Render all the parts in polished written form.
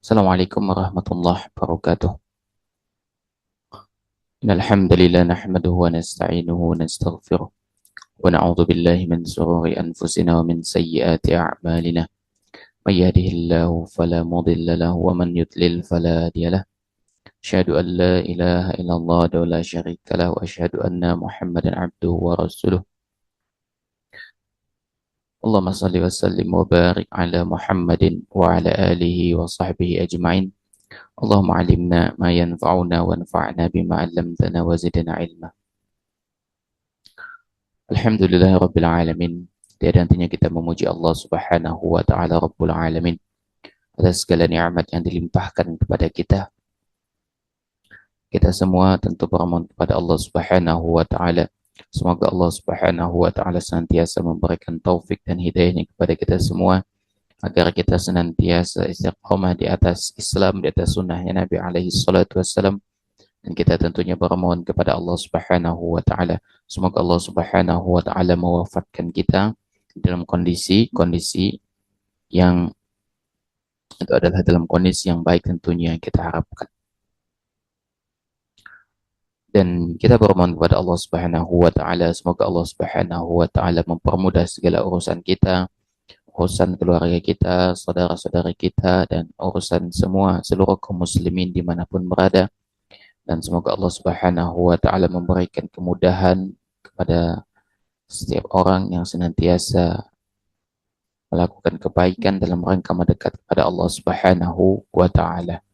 Assalamualaikum warahmatullahi wabarakatuh. Innal hamdalillah nahmaduhu wa nasta'inuhu wa nastaghfiruh wa na'udzu billahi min shururi anfusina wa min sayyiati a'malina. May yahdihillahu fala mudilla lahu wa man yudlil fala hadiya lahu. Asyhadu an la ilaha illallah wa la syarika lahu wa asyhadu anna Muhammadan 'abduhu wa rasuluh. Allahumma shalli wa sallim wa barik ala Muhammadin wa ala alihi wa sahbihi ajma'in. Allahumma 'allimna ma yanfa'una wa anfa'na bima 'allamtana wa zidna 'ilma. Alhamdulillah Rabbil Alamin. Tiada hentinya kita memuji Allah Subhanahu wa Ta'ala Rabbul Alamin atas segala nikmat yang dilimpahkan kepada kita. Kita semua tentu bermohon kepada Allah Subhanahu wa Ta'ala. Semoga Allah Subhanahu wa Ta'ala senantiasa memberikan taufik dan hidayahnya kepada kita semua agar kita senantiasa istiqamah di atas Islam, di atas sunnahnya Nabi alaihi salatu wassalam. Dan kita tentunya bermohon kepada Allah Subhanahu wa Ta'ala. Semoga Allah Subhanahu wa Ta'ala mewafatkan kita dalam kondisi yang itu adalah dalam kondisi yang baik tentunya yang kita harapkan. Dan kita bermohon kepada Allah Subhanahu wa Ta'ala, semoga Allah Subhanahu wa Ta'ala mempermudah segala urusan kita, urusan keluarga kita, saudara-saudara kita, dan urusan semua seluruh kaum muslimin dimanapun berada. Dan semoga Allah Subhanahu wa Ta'ala memberikan kemudahan kepada setiap orang yang senantiasa melakukan kebaikan dalam rangka mendekat kepada Allah Subhanahu wa Ta'ala.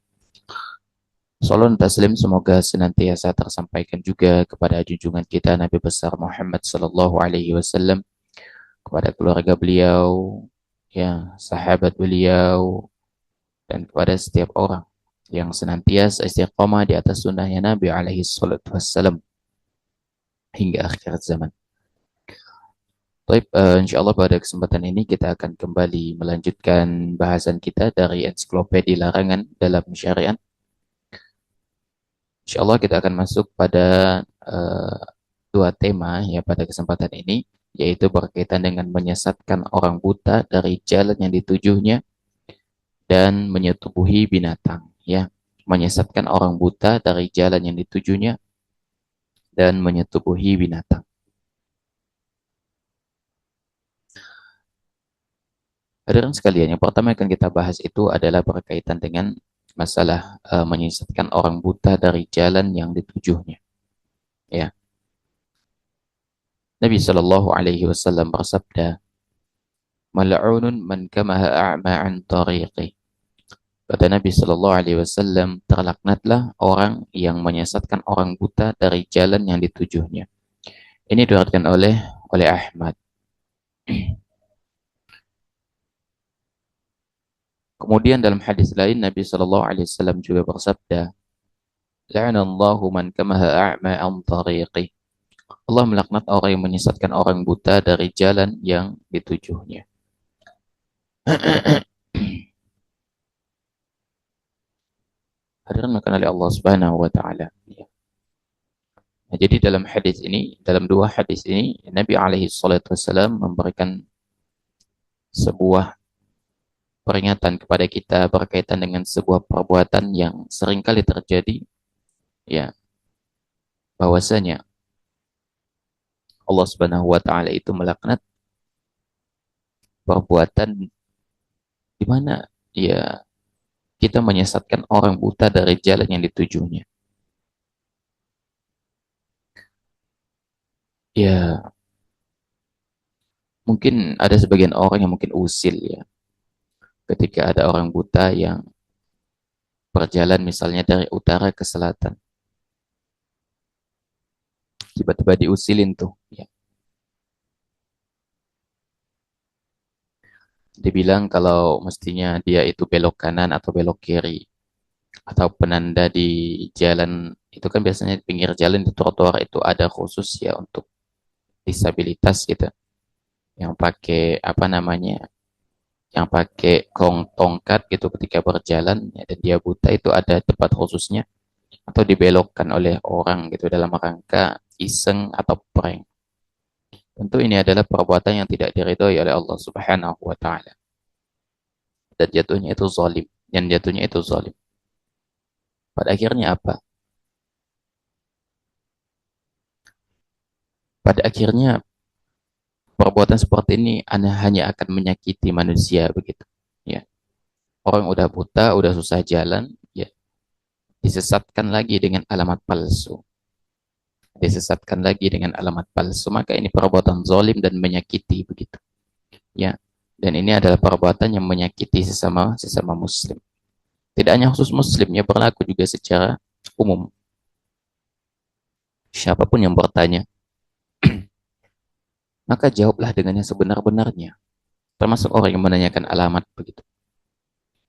Salam taslim semoga senantiasa tersampaikan juga kepada junjungan kita Nabi besar Muhammad sallallahu alaihi wasallam, kepada keluarga beliau, ya, sahabat beliau, dan kepada setiap orang yang senantiasa istiqamah di atas sunnahnya Nabi alaihi salatu wassalam hingga akhir zaman. Baik, insyaallah pada kesempatan ini kita akan kembali melanjutkan bahasan kita dari ensiklopedia larangan dalam syariat. Insyaallah kita akan masuk pada dua tema ya pada kesempatan ini, yaitu berkaitan dengan menyesatkan orang buta dari jalan yang ditujunya dan menyetubuhi binatang, ya. Menyesatkan orang buta dari jalan yang ditujunya dan menyetubuhi binatang. Hadirin sekalian, yang pertama yang akan kita bahas itu adalah berkaitan dengan masalah menyesatkan orang buta dari jalan yang ditujunya. Ya. Nabi Shallallahu Alaihi Wasallam bersabda, "Mal'unun man kamaha a'ma an tariqi." Kata Nabi Shallallahu Alaihi Wasallam, terlaknatlah orang yang menyesatkan orang buta dari jalan yang ditujunya. Ini diriwayatkan oleh Ahmad. Kemudian dalam hadis lain Nabi Shallallahu Alaihi Wasallam juga bersabda, "La'anallahu man kamaha a'ma an tariqi." Allah melaknat orang yang menyesatkan orang buta dari jalan yang ditujunya. Hadirin makan oleh Allah Subhanahu wa Ta'ala. Nah, jadi dalam dua hadis ini, Nabi alaihi salatu wassalam memberikan sebuah peringatan kepada kita berkaitan dengan sebuah perbuatan yang seringkali terjadi, ya, bahwasanya Allah Subhanahu wa Ta'ala itu melaknat perbuatan di mana ya kita menyesatkan orang buta dari jalan yang ditujunya. Ya, mungkin ada sebagian orang yang mungkin usil ya, ketika ada orang buta yang berjalan misalnya dari utara ke selatan, tiba-tiba diusilin tuh, ya. Dibilang kalau mestinya dia itu belok kanan atau belok kiri, atau penanda di jalan itu kan biasanya di pinggir jalan di trotoar itu ada khusus ya untuk disabilitas gitu, yang pakai apa namanya, yang pakai tongkat gitu ketika berjalan ya, dan dia buta itu ada tempat khususnya, atau dibelokkan oleh orang gitu dalam rangka iseng atau prank. Tentu ini adalah perbuatan yang tidak diridhoi oleh Allah Subhanahu wa Ta'ala, dan jatuhnya itu zalim. yang jatuhnya itu zalim. Pada akhirnya apa? Pada akhirnya perbuatan seperti ini hanya akan menyakiti manusia begitu. Ya, orang udah buta, udah susah jalan, ya disesatkan lagi dengan alamat palsu. Disesatkan lagi dengan alamat palsu, maka ini perbuatan zalim dan menyakiti begitu. Ya, dan ini adalah perbuatan yang menyakiti sesama sesama muslim. Tidak hanya khusus muslim, ya berlaku juga secara umum. Siapapun yang bertanya, maka jawablah dengan yang sebenar-benarnya. Termasuk orang yang menanyakan alamat begitu.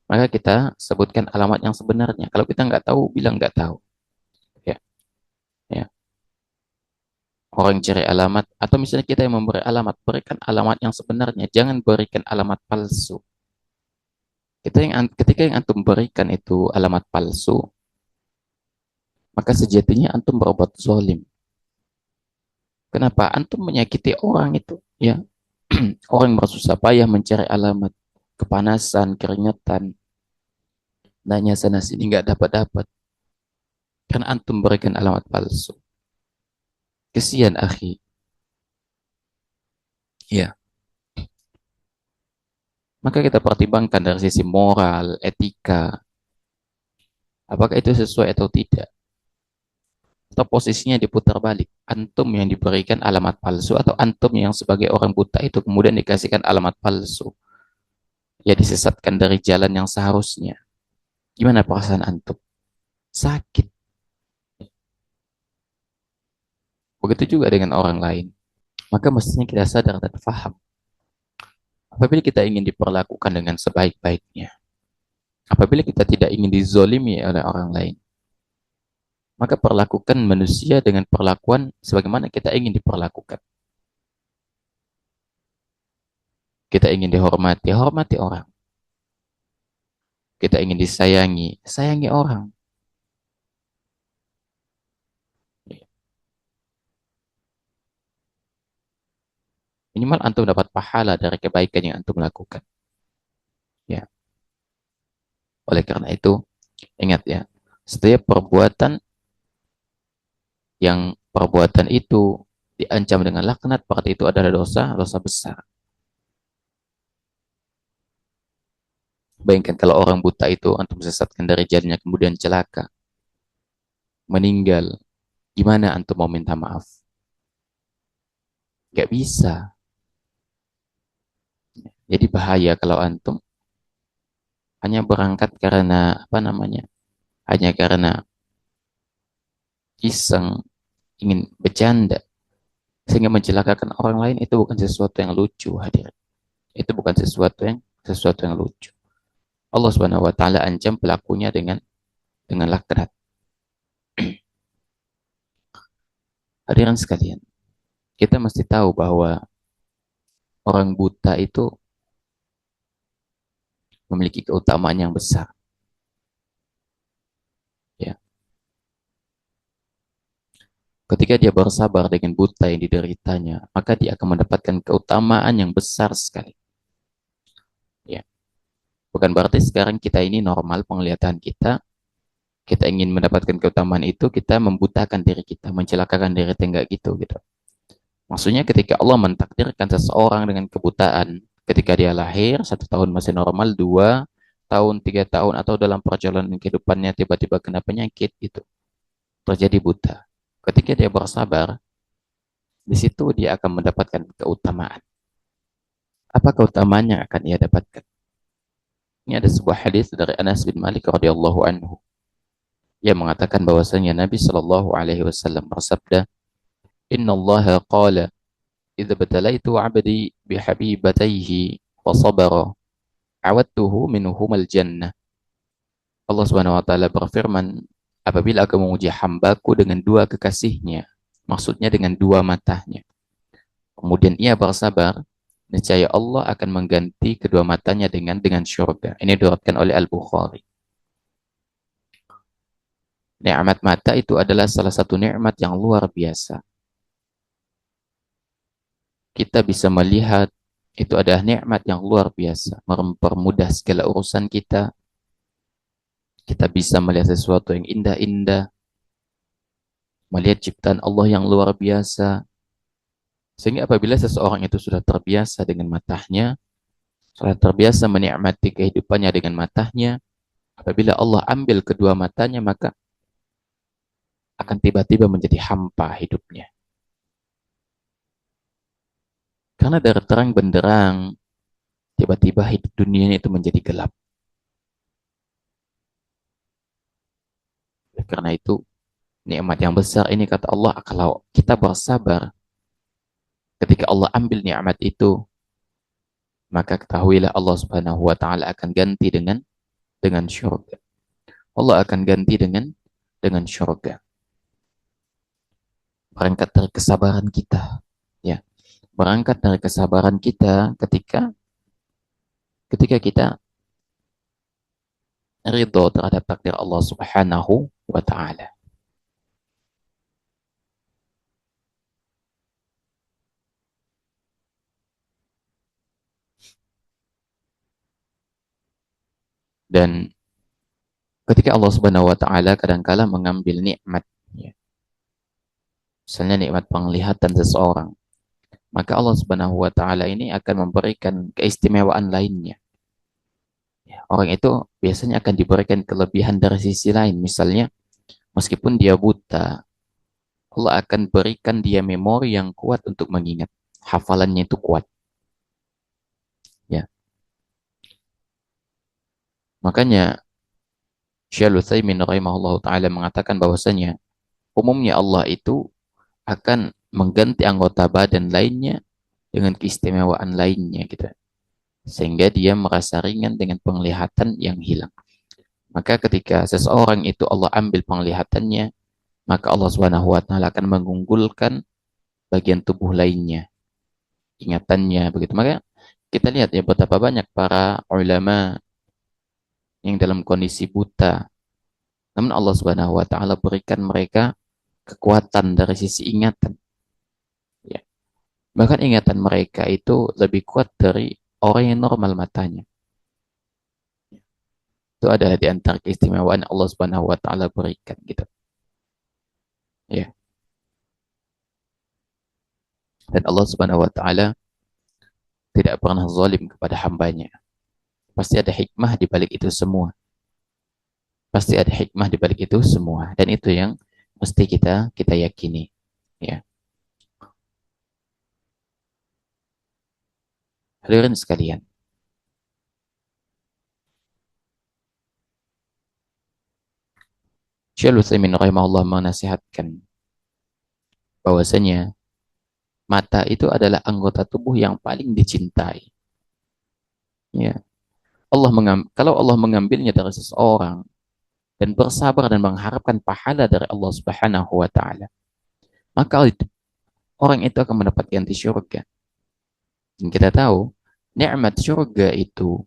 Maka kita sebutkan alamat yang sebenarnya. Kalau kita nggak tahu, bilang nggak tahu. Ya, ya. Orang cari alamat, atau misalnya kita yang memberi alamat, berikan alamat yang sebenarnya. Jangan berikan alamat palsu. Ketika yang antum berikan itu alamat palsu, maka sejatinya antum berbuat zalim. Kenapa? Antum menyakiti orang itu. Ya, orang bersusah payah mencari alamat, kepanasan, keringetan, nanya sana sini nggak dapat-dapat. Karena antum berikan alamat palsu. Kesian akhi. Ya, maka kita pertimbangkan dari sisi moral, etika, apakah itu sesuai atau tidak. Atau posisinya diputar balik. Antum yang diberikan alamat palsu atau antum yang sebagai orang buta itu kemudian dikasihkan alamat palsu. Ya disesatkan dari jalan yang seharusnya. Gimana perasaan antum? Sakit. Begitu juga dengan orang lain. Maka mestinya kita sadar dan faham. Apabila kita ingin diperlakukan dengan sebaik-baiknya. Apabila kita tidak ingin dizolimi oleh orang lain. Maka perlakukan manusia dengan perlakuan sebagaimana kita ingin diperlakukan. Kita ingin dihormati, hormati orang. Kita ingin disayangi, sayangi orang. Minimal antum dapat pahala dari kebaikan yang antum lakukan. Ya, oleh karena itu, ingat ya, setiap perbuatan itu diancam dengan laknat, berarti itu adalah dosa, dosa besar. Bayangkan kalau orang buta itu antum sesatkan dari jalannya kemudian celaka, meninggal, gimana antum mau minta maaf? Gak bisa. Jadi bahaya kalau antum hanya berangkat karena apa namanya? Hanya karena iseng, ingin bercanda sehingga mencelakakan orang lain, itu bukan sesuatu yang lucu, hadir. Itu bukan sesuatu yang lucu. Allah Subhanahu wa taala ancam pelakunya dengan laknat. Hadirin sekalian, kita mesti tahu bahwa orang buta itu memiliki keutamaan yang besar. Ya, ketika dia bersabar dengan buta yang dideritanya, maka dia akan mendapatkan keutamaan yang besar sekali. Ya, bukan berarti sekarang kita ini normal penglihatan kita ingin mendapatkan keutamaan itu, kita membutakan diri kita, mencelakakan diri kita, enggak gitu. Maksudnya ketika Allah mentakdirkan seseorang dengan kebutaan, ketika dia lahir, 1 tahun masih normal, 2 tahun, 3 tahun, atau dalam perjalanan kehidupannya tiba-tiba kena penyakit, itu terjadi buta. Ketika dia bersabar, di situ dia akan mendapatkan keutamaan. Apa keutamaan yang akan ia dapatkan? Ini ada sebuah hadis dari Anas bin Malik radhiyallahu anhu. Ia mengatakan bahwasanya Nabi Shallallahu alaihi wasallam bersabda, "Inna Allah qala, idza batalaitu 'abdi bihabibatayhi wa sabara, awadtuhu minhumal jannah." Allah Subhanahu wa taala berfirman, apabila aku menguji hambaku dengan dua kekasihnya, maksudnya dengan dua matanya, kemudian ia bersabar, niscaya Allah akan mengganti kedua matanya dengan syurga. Ini diriwayatkan oleh Al-Bukhari. Nikmat mata itu adalah salah satu nikmat yang luar biasa. Kita bisa melihat, itu adalah nikmat yang luar biasa, mempermudah segala urusan kita, Kita bisa melihat sesuatu yang indah-indah, melihat ciptaan Allah yang luar biasa. Sehingga apabila seseorang itu sudah terbiasa dengan matanya, sudah terbiasa menikmati kehidupannya dengan matanya, apabila Allah ambil kedua matanya, maka akan tiba-tiba menjadi hampa hidupnya. Karena dari terang benderang, tiba-tiba hidup dunianya itu menjadi gelap. Karena itu, nikmat yang besar ini kata Allah, kalau kita bersabar, ketika Allah ambil nikmat itu, maka ketahuilah Allah Subhanahu wa taala akan ganti dengan syurga. Allah akan ganti dengan syurga. Berangkat dari kesabaran kita, ya. Berangkat dari kesabaran kita ketika ketika kita ridho terhadap takdir Allah Subhanahu wa taala. Dan ketika Allah Subhanahu wa taala kadangkala mengambil nikmat, ya, misalnya nikmat penglihatan seseorang, maka Allah Subhanahu wa taala ini akan memberikan keistimewaan lainnya. Ya, orang itu biasanya akan diberikan kelebihan dari sisi lain. Misalnya, meskipun dia buta, Allah akan berikan dia memori yang kuat untuk mengingat. Hafalannya itu kuat. Ya, makanya Syaikhul Utsaimin rahimahullah taala mengatakan bahwasanya umumnya Allah itu akan mengganti anggota badan lainnya dengan keistimewaan lainnya gitu. Sehingga dia merasa ringan dengan penglihatan yang hilang. Maka ketika seseorang itu Allah ambil penglihatannya, maka Allah Subhanahu wa taala akan mengunggulkan bagian tubuh lainnya, ingatannya begitu. Maka kita lihat ya betapa banyak para ulama yang dalam kondisi buta, namun Allah Subhanahu wa taala berikan mereka kekuatan dari sisi ingatan. Ya. Bahkan ingatan mereka itu lebih kuat dari orang yang normal matanya. Itu adalah di antara keistimewaan Allah Subhanahu wa taala berikan gitu. Ya. Dan Allah Subhanahu wa taala tidak pernah zalim kepada hambanya. Pasti ada hikmah di balik itu semua. Pasti ada hikmah di balik itu semua. Dan itu yang mesti kita yakini. Ya. Hadirin sekalian. Syaikhul Utsaimin rahimahullah menasihatkan bahwasanya mata itu adalah anggota tubuh yang paling dicintai. Ya. Kalau Allah mengambilnya dari seseorang dan bersabar dan mengharapkan pahala dari Allah Subhanahu wa taala, maka orang itu akan mendapat ganti syurga. Dan kita tahu, nikmat syurga itu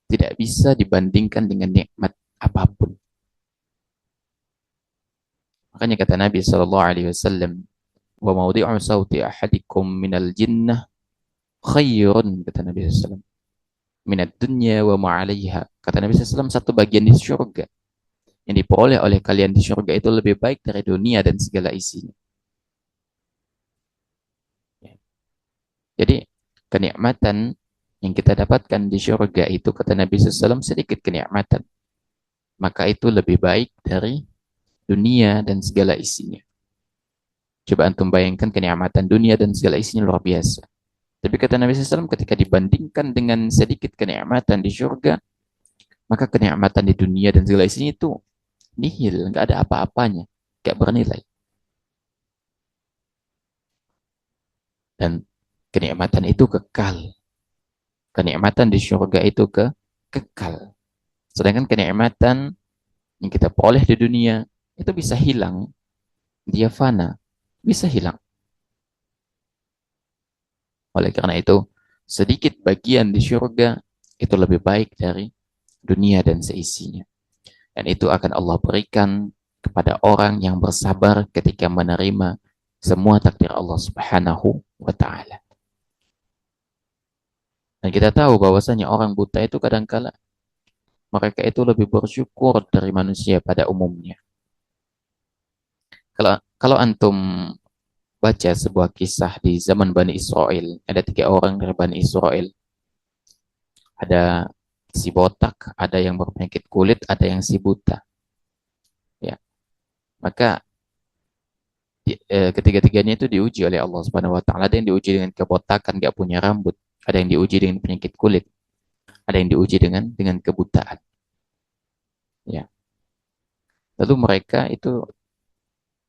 tidak bisa dibandingkan dengan nikmat apapun. Makanya kata Nabi sallallahu alaihi wasallam, "Wa mawdi'u sauti ahadikum minal jinnah khairun," kata Nabi sallallahu alaihi wasallam, "minad dunya wa ma 'alaiha." Kata Nabi sallallahu alaihi wasallam, satu bagian di syurga yang diperoleh oleh kalian di syurga itu lebih baik dari dunia dan segala isinya. Jadi kenikmatan yang kita dapatkan di syurga itu kata Nabi sallallahu alaihi wasallam sedikit kenikmatan. Maka itu lebih baik dari dunia dan segala isinya. Coba antum bayangkan kenikmatan dunia dan segala isinya luar biasa. Tapi kata Nabi SAW, ketika dibandingkan dengan sedikit kenikmatan di syurga, maka kenikmatan di dunia dan segala isinya itu nihil, nggak ada apa-apanya, nggak bernilai. Dan kenikmatan itu kekal. Kenikmatan di syurga itu kekal. Sedangkan kenikmatan yang kita peroleh di dunia itu bisa hilang, dia fana, bisa hilang. Oleh karena itu, sedikit bagian di syurga itu lebih baik dari dunia dan seisinya. Dan itu akan Allah berikan kepada orang yang bersabar ketika menerima semua takdir Allah Subhanahu wa taala. Dan kita tahu bahwasanya orang buta itu kadangkala mereka itu lebih bersyukur dari manusia pada umumnya. Kalau antum baca sebuah kisah di zaman Bani Israel, ada 3 orang dari Bani Israel, ada si botak, ada yang berpenyakit kulit, ada yang si buta. Ya, maka ketiga-tiganya itu diuji oleh Allah Subhanahu Wa Taala. Ada yang diuji dengan kebotakan, gak punya rambut, ada yang diuji dengan penyakit kulit, ada yang diuji dengan kebutaan. Ya, lalu mereka itu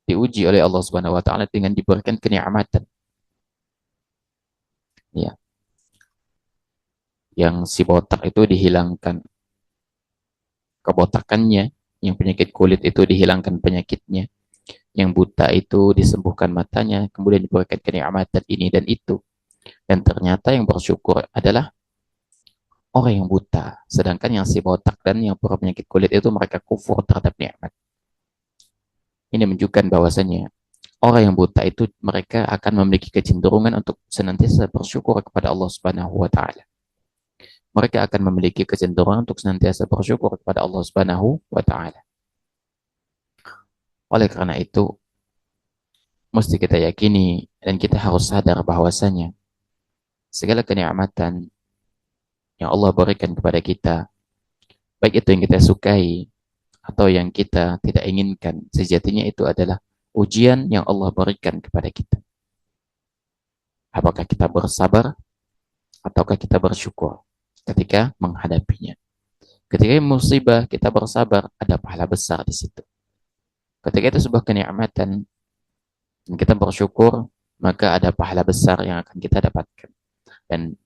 diuji oleh Allah Subhanahu Wa Taala dengan diberikan kenikmatan. Ya, yang si botak itu dihilangkan kebotakannya, yang penyakit kulit itu dihilangkan penyakitnya, yang buta itu disembuhkan matanya, kemudian diberikan kenikmatan ini dan itu. Dan ternyata yang bersyukur adalah orang yang buta, sedangkan yang si botak dan yang penyakit kulit itu mereka kufur terhadap nikmat. Ini menunjukkan bahwasanya orang yang buta itu mereka akan memiliki kecenderungan untuk senantiasa bersyukur kepada Allah Subhanahu wa taala. Mereka akan memiliki kecenderungan untuk senantiasa bersyukur kepada Allah Subhanahu wa taala. Oleh karena itu, mesti kita yakini dan kita harus sadar bahwasanya segala kenikmatan yang Allah berikan kepada kita, baik itu yang kita sukai atau yang kita tidak inginkan, sejatinya itu adalah ujian yang Allah berikan kepada kita. Apakah kita bersabar ataukah kita bersyukur ketika menghadapinya. Ketika musibah kita bersabar, ada pahala besar di situ. Ketika itu sebuah kenikmatan dan kita bersyukur, maka ada pahala besar yang akan kita dapatkan. Dan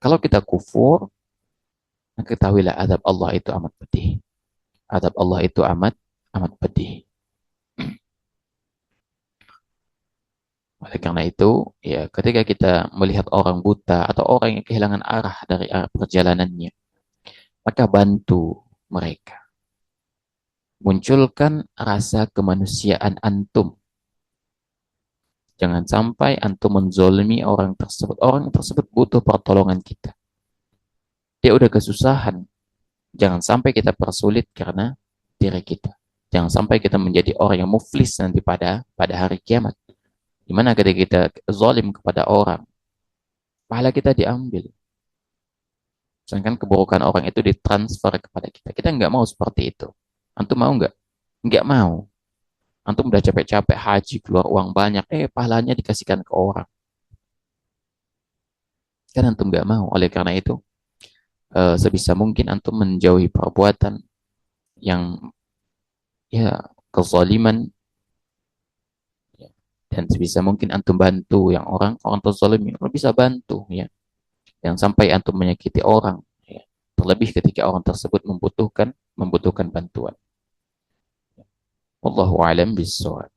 kalau kita kufur, maka ketahuilah adab Allah itu amat pedih. Adab Allah itu amat amat pedih. Oleh karena itu, ya ketika kita melihat orang buta atau orang yang kehilangan arah dari arah perjalanannya, maka bantu mereka. Munculkan rasa kemanusiaan antum. Jangan sampai antum menzolimi orang tersebut. Orang tersebut butuh pertolongan kita. Dia udah kesusahan. Jangan sampai kita persulit karena diri kita. Jangan sampai kita menjadi orang yang muflis nanti pada hari kiamat. Di mana ketika kita zalim kepada orang, pahala kita diambil. Sedangkan keburukan orang itu ditransfer kepada kita. Kita nggak mau seperti itu. Antum mau nggak? Nggak mau. Antum udah capek-capek haji, keluar uang banyak, pahalanya dikasihkan ke orang. Kan antum nggak mau. Oleh karena itu, sebisa mungkin antum menjauhi perbuatan yang ya kezaliman, dan sebisa mungkin antum bantu yang orang terzalim, bisa bantu ya. Jangan sampai antum menyakiti orang ya. Terlebih ketika orang tersebut membutuhkan bantuan. Wallahu a'lam bishawab.